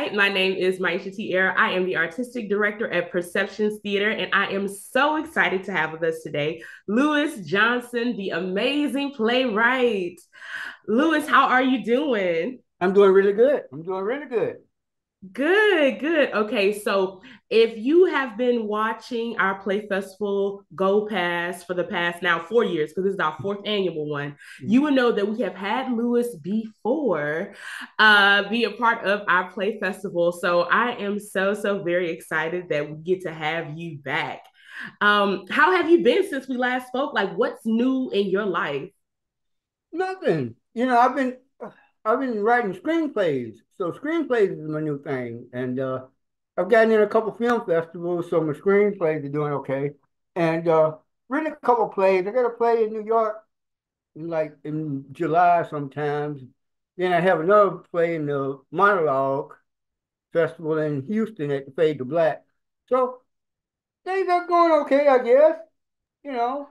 Hi, my name is Myesha-Tiara. I am the artistic director at Perceptions Theater, and I am so excited to have with us today Lewis Johnson, the amazing playwright. Lewis, how are you doing? I'm doing really good. I'm doing really good. Good, good. Okay, so if you have been watching our play festival go past for the past now 4 years, because this is our fourth annual one, you Mhm. will know that we have had Lewis before be a part of our play festival. So I am so very excited that we get to have you back. How have you been since we last spoke? Like, what's new in your life? Nothing. I've been writing screenplays. So screenplays is my new thing. And I've gotten in a couple film festivals, so my screenplays are doing okay. And written a couple plays. I got a play in New York in July sometimes. Then I have another play in the monologue festival in Houston at the Fade to Black. So things are going okay, I guess. You know.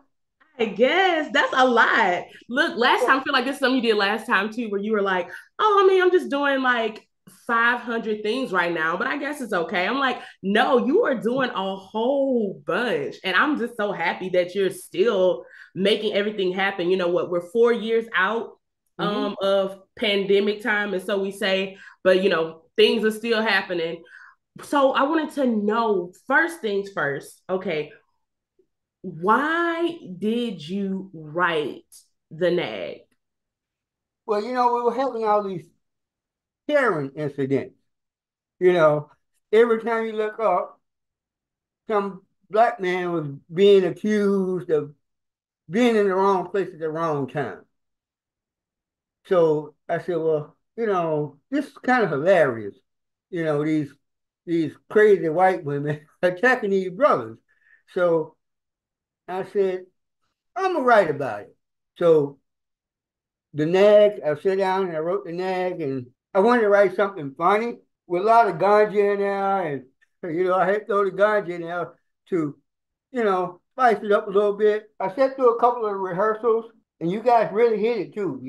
I guess that's a lot. Look, last time I feel like this is something you did last time too, where you were like, "Oh, I mean, I'm just doing like 500 things right now, but I guess it's okay." I'm like, "No, you are doing a whole bunch," and I'm just so happy that you're still making everything happen. You know what? We're 4 years out Mhm. of pandemic time, and so we say, but things are still happening. So I wanted to know first things first. Okay, why did you write the nag? Well, we were having all these terroring incidents. You know, every time you look up, some black man was being accused of being in the wrong place at the wrong time. So I said, well, this is kind of hilarious. These crazy white women attacking these brothers. So I said, I'm gonna write about it. So the nag, I sat down and I wrote the nag, and I wanted to write something funny with a lot of ganja in there, and I had to throw the ganja in there to, spice it up a little bit. I sat through a couple of rehearsals, and you guys really hit it too.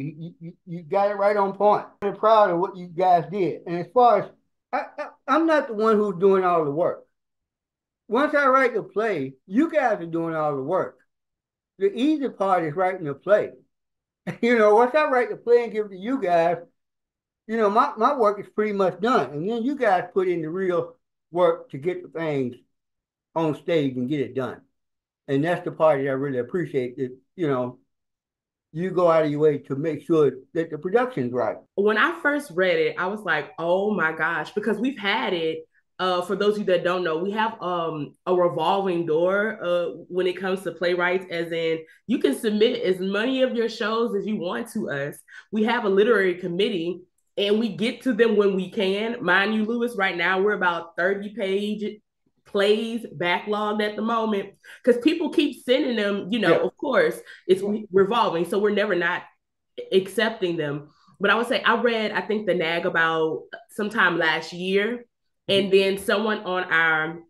You got it right on point. I'm really proud of what you guys did. And as far as I'm not the one who's doing all the work. Once I write the play, you guys are doing all the work. The easy part is writing the play. Once I write the play and give it to you guys, my work is pretty much done. And then you guys put in the real work to get the things on stage and get it done. And that's the part that I really appreciate that, you go out of your way to make sure that the production's right. When I first read it, I was like, oh my gosh, because we've had it. For those of you that don't know, we have a revolving door when it comes to playwrights, as in you can submit as many of your shows as you want to us. We have a literary committee and we get to them when we can. Mind you, Lewis, right now we're about 30-page plays backlogged at the moment because people keep sending them, Yeah. of course, it's Yeah. revolving. So we're never not accepting them. But I would say I read, I think, the nag about sometime last year. Mhm. And then someone on our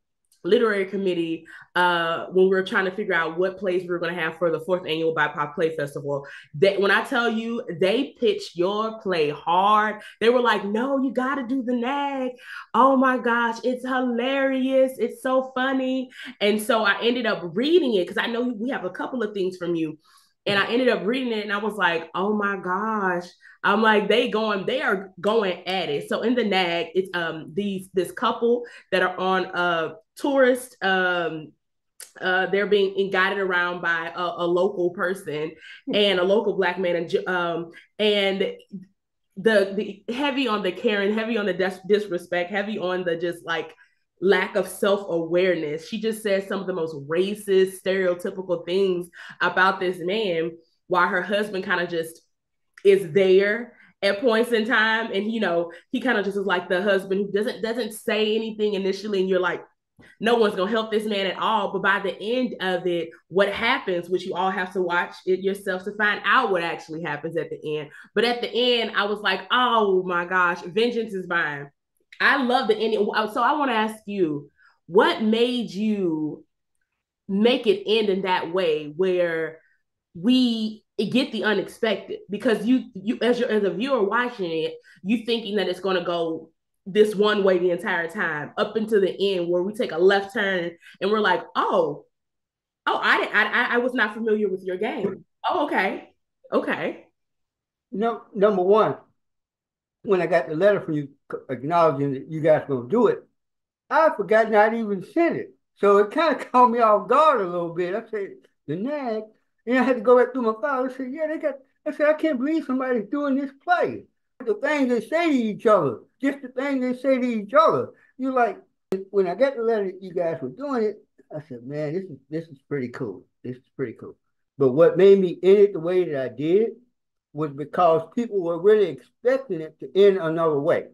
literary committee, when we were trying to figure out what plays we were going to have for the fourth annual BIPOC Play Festival, that when I tell you they pitched your play hard, they were like, "No, you got to do the nag. Oh my gosh, it's hilarious. It's so funny." And so I ended up reading it because I know we have a couple of things from you. And I ended up reading it and I was like, oh my gosh. I'm like, they are going at it. So in the nag, it's this couple that are on a tourist they're being guided around by a local person and a local black man and the heavy on the Karen, heavy on the disrespect, heavy on the just like lack of self-awareness. She just says some of the most racist, stereotypical things about this man, while her husband kind of just is there at points in time. And he kind of just is like the husband who doesn't say anything initially, and you're like, no one's gonna help this man at all. But by the end of it, what happens, which you all have to watch it yourself to find out what actually happens at the end. But at the end, I was like, oh my gosh, vengeance is mine. I love the ending. So I want to ask you, what made you make it end in that way where we get the unexpected? Because you as a viewer watching it, you thinking that it's going to go this one way the entire time up until the end where we take a left turn and we're like, oh, I was not familiar with your game. Oh, okay. Okay. No, number one, when I got the letter from you acknowledging that you guys gonna do it, I forgot not even sent it. So it kind of caught me off guard a little bit. I said, the nag. And I had to go back through my file. I said, yeah, they got, I said, I can't believe somebody's doing this play. The things they say to each other, just the things they say to each other. You like, when I got the letter that you guys were doing it, I said, man, this is pretty cool. This is pretty cool. But what made me end it the way that I did was because people were really expecting it to end another way.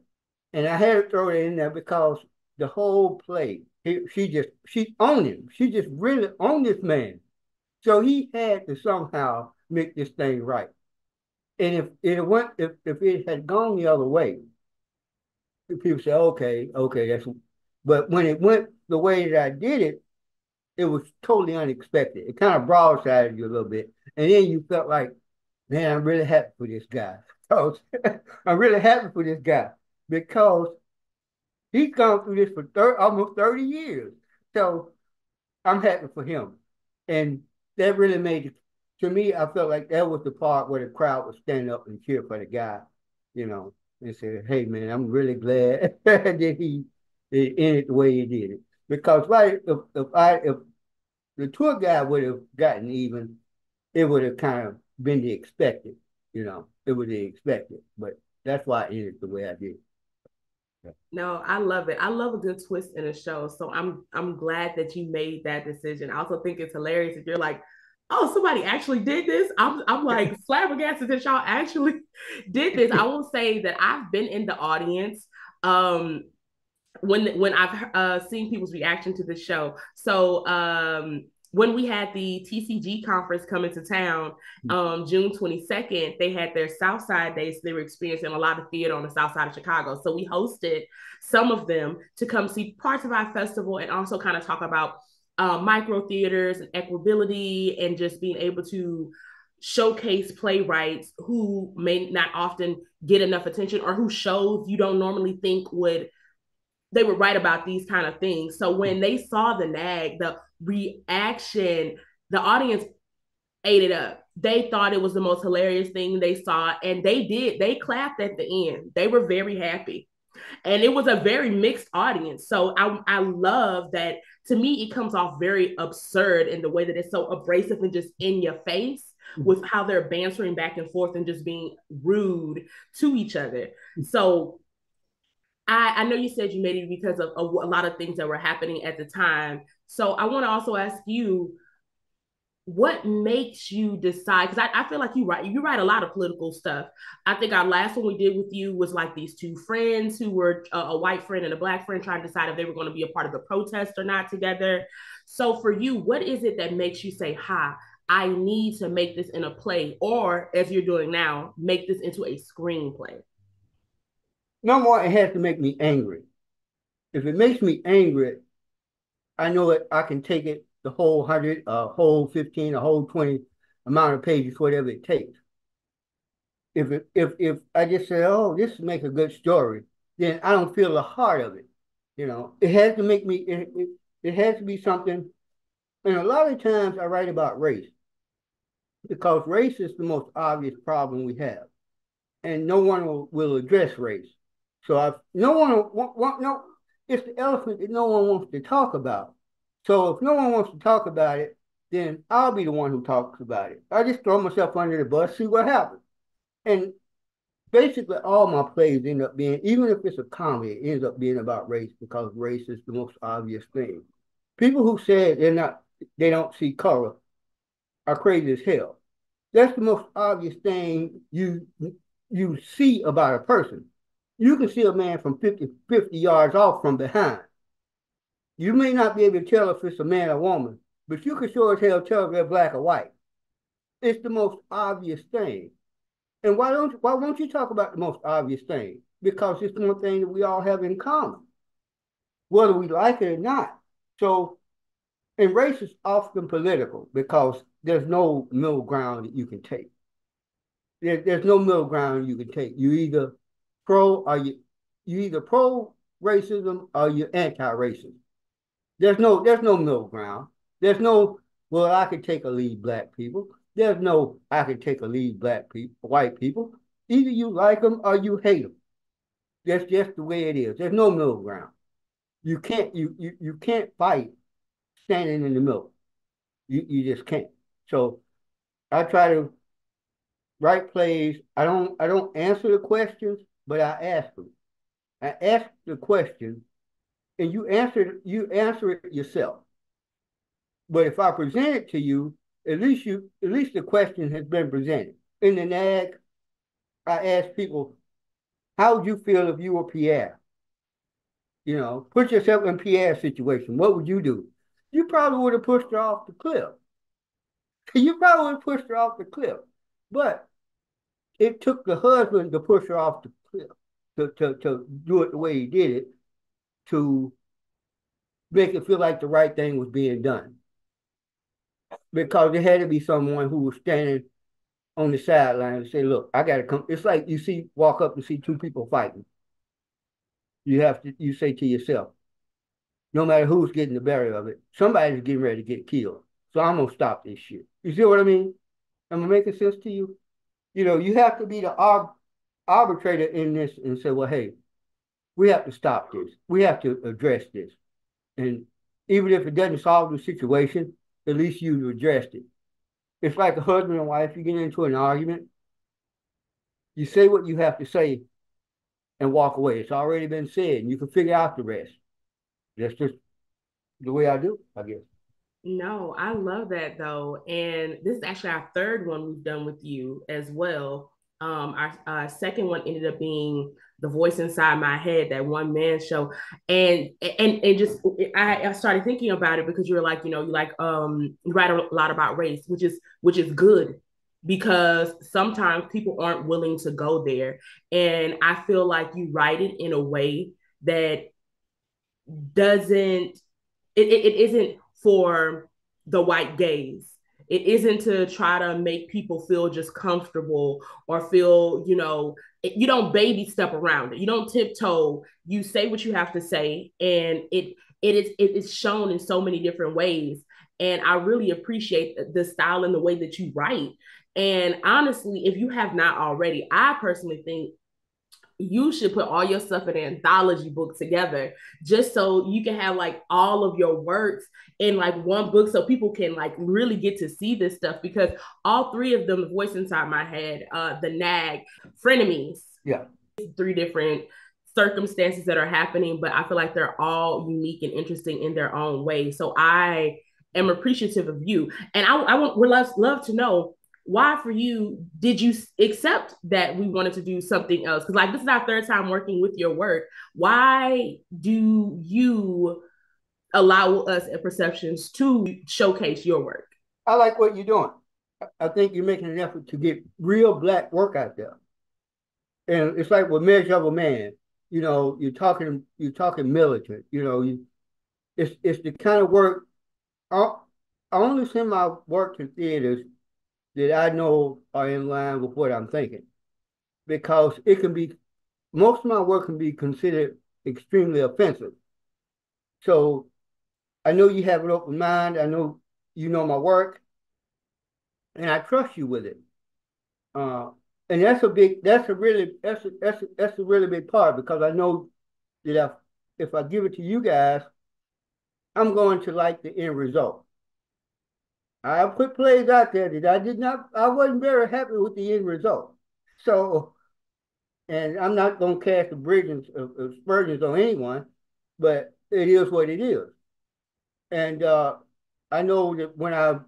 And I had to throw it in there because the whole play, she owned him. She just really owned this man. So he had to somehow make this thing right. And if it had gone the other way, people say, okay, that's. But when it went the way that I did it, it was totally unexpected. It kind of broadsided you a little bit, and then you felt like, man, I'm really happy for this guy. I'm really happy for this guy because he's gone through this for almost 30 years. So I'm happy for him. And that really made it, to me, I felt like that was the part where the crowd would stand up and cheer for the guy, and say, hey, man, I'm really glad that he ended the way he did it. Because right, if the tour guide would have gotten even, it would have kind of been the expected, it was the expected. But that's why I ended the way I did. No, I love it. I love a good twist in a show. So I'm glad that you made that decision. I also think it's hilarious if you're like, oh, somebody actually did this. I'm like flabbergasted that y'all actually did this. I will say that I've been in the audience when I've seen people's reaction to the show. So when we had the TCG conference coming to town, June 22nd, they had their South Side days. So they were experiencing a lot of theater on the South Side of Chicago. So we hosted some of them to come see parts of our festival and also kind of talk about micro theaters and equability and just being able to showcase playwrights who may not often get enough attention or who shows you don't normally think they would write about these kind of things. So when they saw the NAG, the reaction, the audience ate it up. They thought it was the most hilarious thing they saw, and they clapped at the end. They were very happy. And it was a very mixed audience. So I love that. To me, it comes off very absurd in the way that it's so abrasive and just in your face with how they're bantering back and forth and just being rude to each other. So I know you said you made it because of a lot of things that were happening at the time. So I want to also ask you, what makes you decide? Because I feel like you write a lot of political stuff. I think our last one we did with you was like these two friends who were a white friend and a black friend trying to decide if they were going to be a part of the protest or not together. So for you, what is it that makes you say, I need to make this in a play, or as you're doing now, make this into a screenplay? No more, it has to make me angry. If it makes me angry, I know that I can take it the whole 100, a whole 15, a whole 20 amount of pages, whatever it takes. If I just say, oh, this make a good story, then I don't feel the heart of it. It has to make me, it has to be something. And a lot of times I write about race because race is the most obvious problem we have. And no one will address race. So no one no, it's the elephant that no one wants to talk about. So if no one wants to talk about it, then I'll be the one who talks about it. I just throw myself under the bus, see what happens. And basically all my plays end up being, even if it's a comedy, it ends up being about race because race is the most obvious thing. People who say they don't see color are crazy as hell. That's the most obvious thing you see about a person. You can see a man from 50 yards off from behind. You may not be able to tell if it's a man or woman, but you can sure as hell tell if they're black or white. It's the most obvious thing. And why won't you talk about the most obvious thing? Because it's the one thing that we all have in common, whether we like it or not. So, and race is often political because there's no middle ground that you can take. There's no middle ground you can take. You either pro or you either pro racism or you're anti-racist. There's no middle ground. There's no, well, I could take a lead black people. There's no, I could take a lead black people, white people. Either you like them or you hate them. That's just the way it is. There's no middle ground. You can't fight standing in the middle. You just can't. So I try to write plays. I don't answer the questions, but I ask them. I ask the question, and you answer it yourself. But if I present it to you, at least the question has been presented. In the NAG, I ask people, how would you feel if you were Pierre? Put yourself in Pierre's situation. What would you do? You probably would have pushed her off the cliff. You probably would have pushed her off the cliff. But it took the husband to push her off the cliff, to do it the way he did it, to make it feel like the right thing was being done. Because there had to be someone who was standing on the sideline and say, look, I gotta come. It's like walk up and see two people fighting. You say to yourself, no matter who's getting the better of it, somebody's getting ready to get killed. So I'm gonna stop this shit. You see what I mean? Am I making sense to you? You have to be the arbitrator in this and say, well, hey, we have to stop this. We have to address this. And even if it doesn't solve the situation, at least you've addressed it. It's like a husband and wife. You get into an argument, you say what you have to say and walk away. It's already been said, and you can figure out the rest. That's just the way I do, I guess. No, I love that though. And this is actually our third one we've done with you as well. Our second one ended up being The Voice Inside My Head, that one man show. And just I started thinking about it because you were like, you write a lot about race, which is good because sometimes people aren't willing to go there. And I feel like you write it in a way that doesn't it isn't for the white gaze. It isn't to try to make people feel just comfortable or feel, you don't baby step around it. You don't tiptoe. You say what you have to say, and it is shown in so many different ways. And I really appreciate the style and the way that you write. And honestly, if you have not already, I personally think you should put all your stuff in an anthology book together just so you can have like all of your works in like one book so people can like really get to see this stuff because all three of them, The Voice Inside My Head, the NAG, Frenemies, Yeah. three different circumstances that are happening, but I feel like they're all unique and interesting in their own way. So I am appreciative of you. And I would love to know why for you did you accept that we wanted to do something else? Because like this is our third time working with your work. Why do you allow us at Perceptions to showcase your work? I like what you're doing. I think you're making an effort to get real black work out there. And it's like with Measure of a Man, you're talking militant, it's the kind of work I only send my work to theaters that I know are in line with what I'm thinking. Because most of my work can be considered extremely offensive. So I know you have an open mind. I know you know my work, and I trust you with it. Uh, and that's a really big part because I know that if I give it to you guys, I'm going to like the end result. I put plays out there that I wasn't very happy with the end result. So, and I'm not going to cast aspersions on anyone, but it is what it is. And I know that when I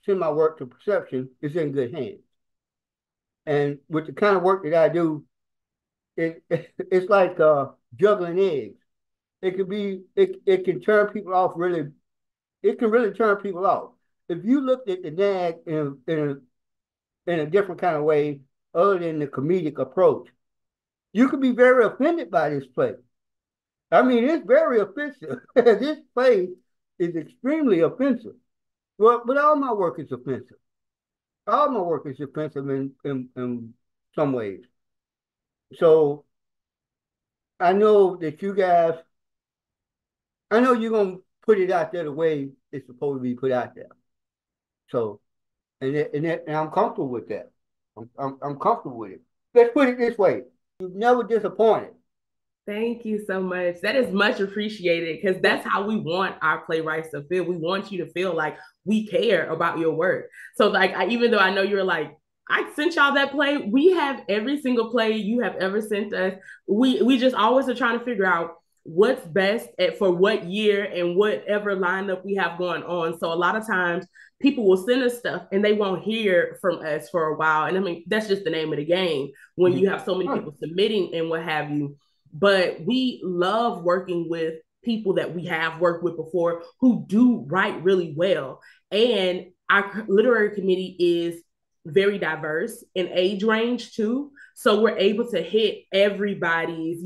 send my work to Perception, it's in good hands. And with the kind of work that I do, it's like juggling eggs. It can turn people off really. It can really turn people off. If you looked at the NAG in a different kind of way, other than the comedic approach, you could be very offended by this play. I mean, it's very offensive. This play is extremely offensive. Well, but all my work is offensive. All my work is offensive in some ways. So I know that you guys, I know you're gonna put it out there the way it's supposed to be put out there. So, and I'm comfortable with that. I'm comfortable with it. Let's put it this way: you've never disappointed. Thank you so much. That is much appreciated because Yeah. that's how we want our playwrights to feel. We want you to feel like we care about your work. So, like, even though I know you're like, I sent y'all that play, we have every single play you have ever sent us. We just always are trying to figure out what's best for what year and whatever lineup we have going on. So, a lot of times people will send us stuff and they won't hear from us for a while. And I mean, that's just the name of the game when you have so many Right. people submitting and what have you, but we love working with people that we have worked with before who do write really well. And our literary committee is very diverse in age range too. So we're able to hit everybody's,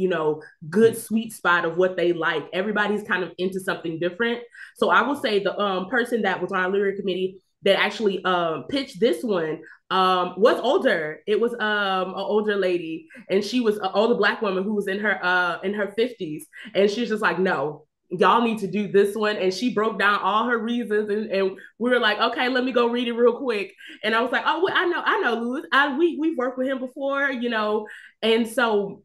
good sweet spot of what they like. Everybody's kind of into something different. So I will say the person that was on our literary committee that actually pitched this one was older. It was an older lady, and she was an older Black woman who was in her 50s, and she's just like, no, y'all need to do this one. And she broke down all her reasons, and we were like, okay, let me go read it real quick. And I was like, oh, well, I know Louis. We've worked with him before, and so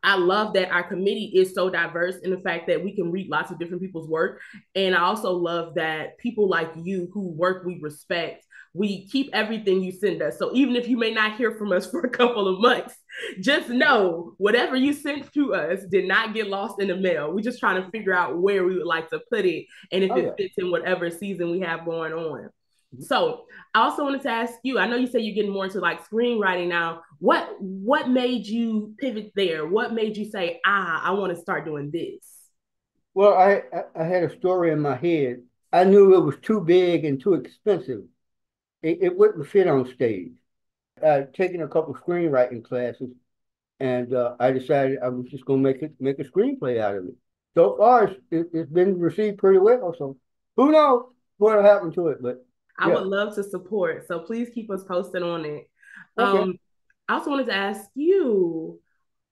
I love that our committee is so diverse in the fact that we can read lots of different people's work. And I also love that people like you who work we respect, we keep everything you send us. So even if you may not hear from us for a couple of months, just know whatever you sent to us did not get lost in the mail. We're just trying to figure out where we would like to put it and if Oh it yeah. fits in whatever season we have going on. So I also wanted to ask you, I know you say you're getting more into like screenwriting now. What made you pivot there? What made you say, I want to start doing this? Well, I had a story in my head. I knew it was too big and too expensive. It wouldn't fit on stage. I'd taken a couple screenwriting classes, and I decided I was just going to make a screenplay out of it. So far, it's been received pretty well. So who knows what'll happen to it? But I yeah, would love to support. So please keep us posted on it. okay. I also wanted to ask you,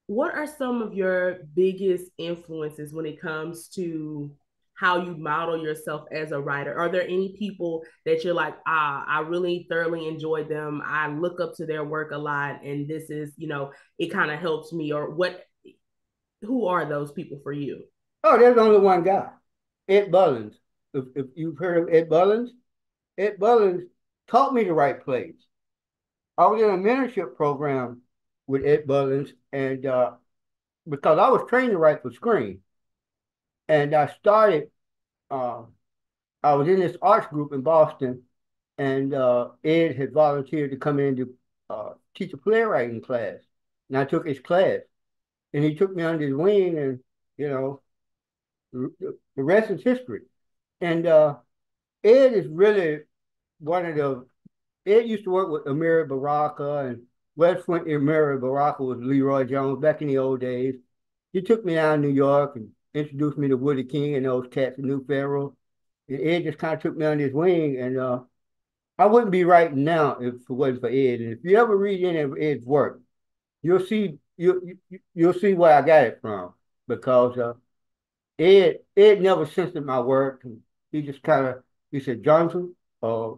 what are some of your biggest influences when it comes to how you model yourself as a writer? Are there any people that you're like, I really thoroughly enjoy them. I look up to their work a lot, and this is, it kind of helps me. Or who are those people for you? Oh, there's only one guy, Ed Bullins. If you've heard of Ed Bullins taught me to write plays. I was in a mentorship program with Ed Bullins, and because I was trained to write for screen, and uh, I was in this arts group in Boston, and Ed had volunteered to come in to teach a playwriting class, and I took his class, and he took me under his wing, and you know, the rest is history. And Ed is really one of the. Ed used to work with Amiri Baraka, and West Point Amiri Baraka was Leroy Jones back in the old days. He took me down to New York and introduced me to Woody King and those cats in New Pharaoh. And Ed just kind of took me under his wing, and I wouldn't be writing now if it wasn't for Ed. And if you ever read any of Ed's work, you'll see where I got it from because Ed never censored my work. And he just kind of he said, Johnson, uh,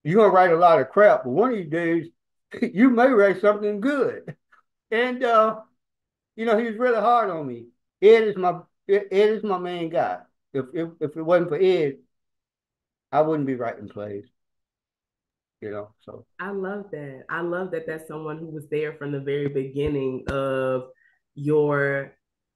you're gonna write a lot of crap, but one of these days you may write something good. And he was really hard on me. Ed is my main guy. If it wasn't for Ed, I wouldn't be writing plays. So I love that. I love that that's someone who was there from the very beginning of your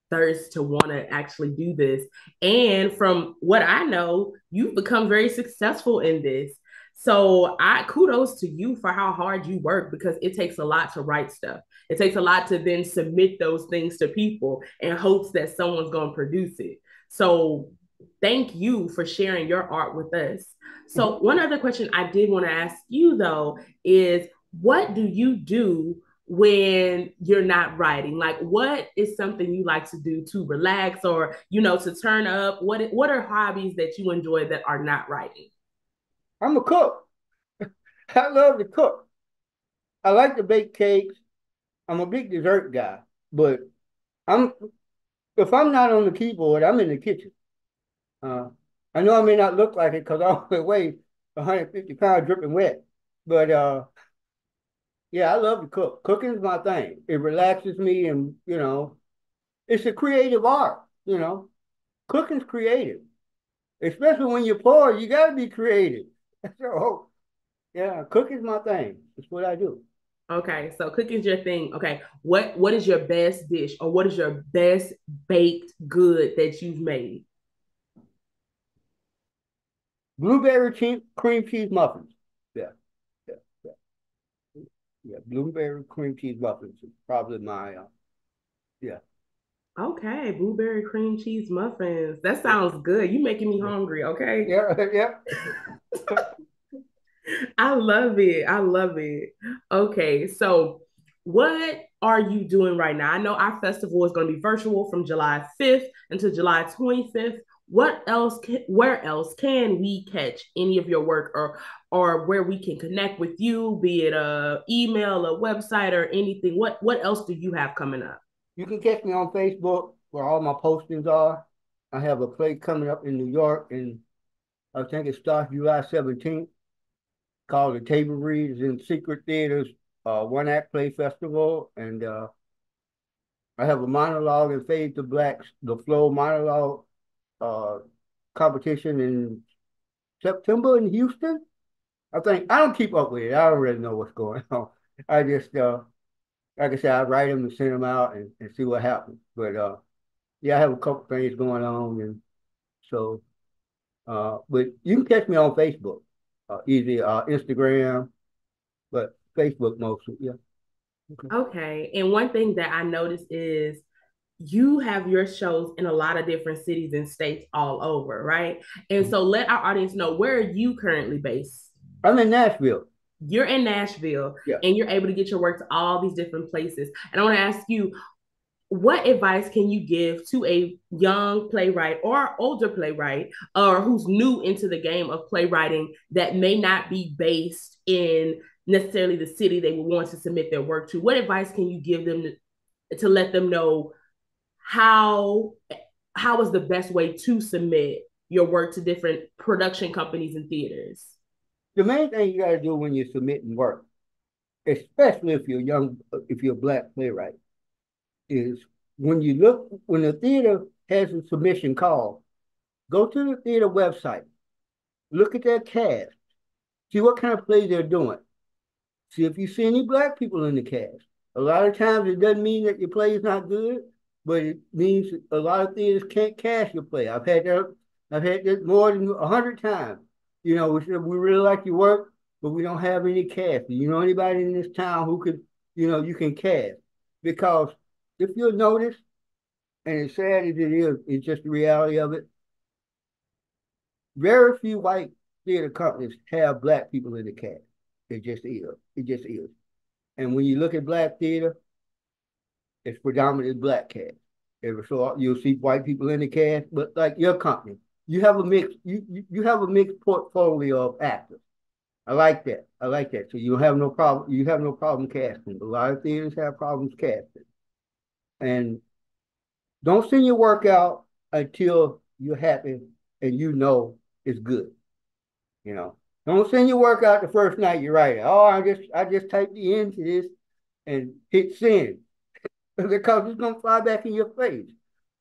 thirst to want to actually do this. And from what I know, you've become very successful in this. So I kudos to you for how hard you work because it takes a lot to write stuff. It takes a lot to then submit those things to people in hopes that someone's going to produce it. So thank you for sharing your art with us. mhm. So, one other question I did want to ask you though is what do you do when you're not writing? Like, what is something you like to do to relax or, to turn up? What are hobbies that you enjoy that are not writing? I'm a cook. I love to cook. I like to bake cakes. I'm a big dessert guy, but I'm if I'm not on the keyboard, I'm in the kitchen. Uh, I know I may not look like it because I only weigh 150 pounds dripping wet, but yeah, I love to cook. Cooking is my thing. It relaxes me, and it's a creative art. Cooking's creative, especially when you're poor. You got to be creative. So yeah, cooking's my thing. It's what I do. Okay, so cooking's your thing. Okay, what is your best dish or what is your best baked good that you've made? Blueberry cream cheese muffins. Yeah, yeah, yeah, yeah. Blueberry cream cheese muffins is probably my yeah, Okay, blueberry cream cheese muffins. That yeah, sounds good. You making me yeah, hungry, okay? yeah, yeah. I love it. I love it. Okay, so what are you doing right now? I know our festival is going to be virtual from July 5th until July 25th. Where else can we catch any of your work or where we can connect with you, be it a email, a website or anything? What else do you have coming up? You can catch me on Facebook where all my postings are. I have a play coming up in New York, and I think it starts July 17th, called The Table Read. It's in Secret Theater's one act play festival, and I have a monologue in Fade to Black's The Flow monologue uh, competition in September in Houston. I don't keep up with it. I don't really know what's going on. I just like I said, I write them and send them out and see what happens. But yeah, I have a couple things going on, and so but you can catch me on Facebook, easy Instagram, but Facebook mostly. Yeah. Okay. Okay. And one thing that I noticed is you have your shows in a lot of different cities and states all over, right? And so let our audience know, where are you currently based? I'm in Nashville. You're in Nashville Yeah. and you're able to get your work to all these different places. And I want to ask you, what advice can you give to a young playwright or older playwright or who's new into the game of playwriting that may not be based in necessarily the city they would want to submit their work to? What advice can you give them to let them know how how is the best way to submit your work to different production companies and theaters? The main thing you got to do when you're submitting work, especially if you're a black playwright, is when the theater has a submission call, go to the theater website, look at their cast, see what kind of plays they're doing. See if you see any black people in the cast. A lot of times it doesn't mean that your play is not good, but it means a lot of theaters can't cast your play. I've had that more than 100 times. We really like your work, but we don't have any cast. Do you know anybody in this town who could, you can cast? Because if you'll notice, and as sad as it is, it's just the reality of it. Very few white theater companies have black people in the cast. It just is. It just is. And when you look at black theater, it's predominantly black cast. Every so you'll see white people in the cast, but like your company, you have a mix. You have a mixed portfolio of actors. I like that. I like that. So you have no problem. You have no problem casting. A lot of theaters have problems casting. And don't send your work out until you're happy and you know it's good. You know, don't send your work out the first night you write it. Oh, I just typed the end to this and hit send because it's gonna fly back in your face.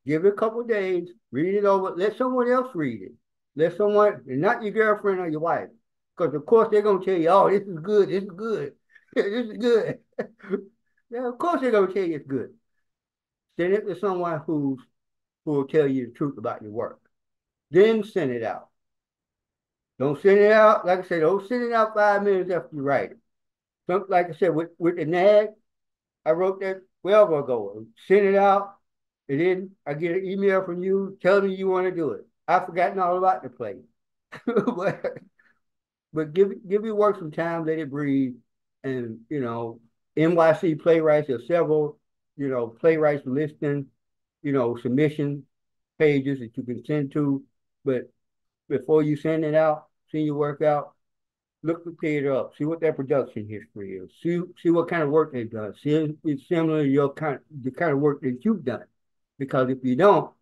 Give it a couple of days, read it over, let someone else read it. Let someone, and not your girlfriend or your wife, because of course they're gonna tell you, oh, this is good, this is good, this is good. Yeah, of course they're gonna tell you it's good. Send it to someone who will tell you the truth about your work. Then send it out. Don't send it out, like I said, don't send it out 5 minutes after you write it. Something like I said, with the NAG, I wrote that 12 ago. Send it out, and then I get an email from you telling me you want to do it. I've forgotten all about the play. but give your work some time, let it breathe. And, NYC playwrights, there are several, playwrights listing, submission pages that you can send to. But before you send it out, send your work out, look the theater up, see what their production history is, see what kind of work they've done, see if it's similar to the kind of work that you've done. Because if you don't,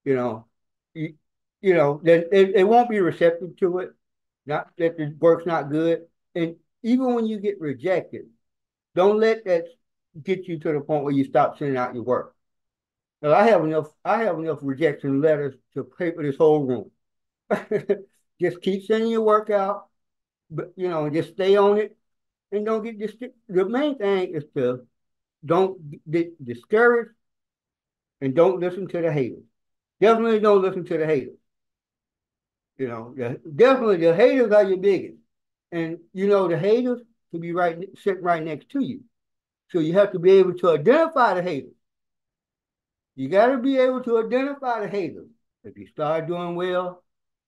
you know, you, then it won't be receptive to it. Not that the work's not good. And even when you get rejected, don't let that get you to the point where you stop sending out your work. Now, I have enough rejection letters to pay for this whole room. Just keep sending your work out, but just stay on it and don't get discouraged. The main thing is to don't get discouraged and don't listen to the haters. Definitely don't listen to the haters. Definitely the haters are your biggest. And the haters can be sitting right next to you. So you have to be able to identify the haters. You got to be able to identify the haters. If you start doing well,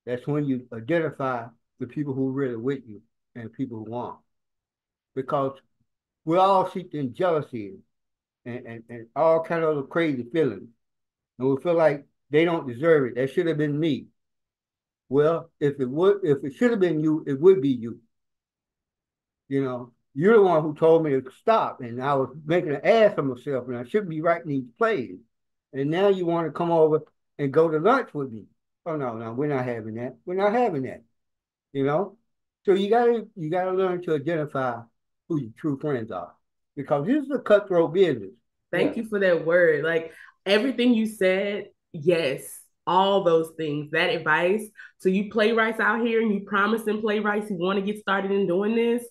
that's when you identify the people who are really with you and people who aren't. Because we're all steeped in jealousy and all kind of other crazy feelings. And we feel like they don't deserve it. That should have been me. Well, if it should have been you, it would be you. You're the one who told me to stop, and I was making an ass of myself, and I shouldn't be writing these plays. And now you want to come over and go to lunch with me. Oh no, we're not having that. We're not having that. So you gotta learn to identify who your true friends are, because this is a cutthroat business. Thank you for that word. Like everything you said, yes, all those things, that advice. So you playwrights out here and you promising playwrights who want to get started in doing this,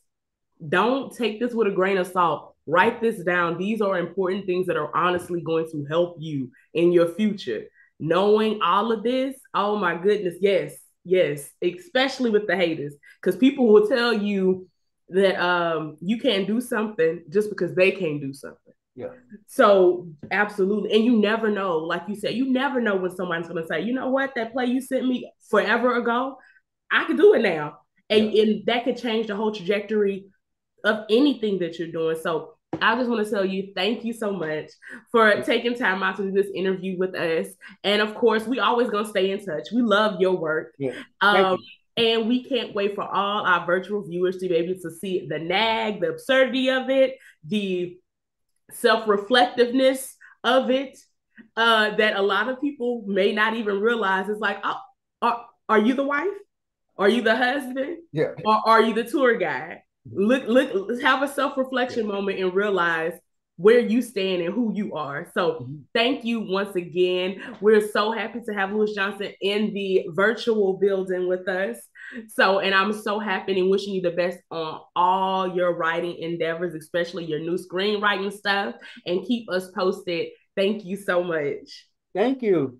don't take this with a grain of salt. Write this down. These are important things that are honestly going to help you in your future. Knowing all of this, oh my goodness, yes, especially with the haters, because people will tell you that you can't do something just because they can't do something. Yeah. So absolutely. And you never know, like you said, you never know when someone's going to say, you know what, that play you sent me forever ago, I can do it now. And that could change the whole trajectory of anything that you're doing. So I just want to tell you, thank you so much for taking time out to do this interview with us. And of course, we always going to stay in touch. We love your work. Yeah. And we can't wait for all our virtual viewers to be able to see the nag, the absurdity of it, the self-reflectiveness of it, that a lot of people may not even realize. It's like, oh, are you the wife? Are you the husband? Yeah. Or are you the tour guide? Look, have a self-reflection moment and realize where you stand and who you are. So thank you once again. We're so happy to have Louis Johnson in the virtual building with us. So, and I'm so happy and wishing you the best on all your writing endeavors, especially your new screenwriting stuff, and keep us posted. Thank you so much. Thank you.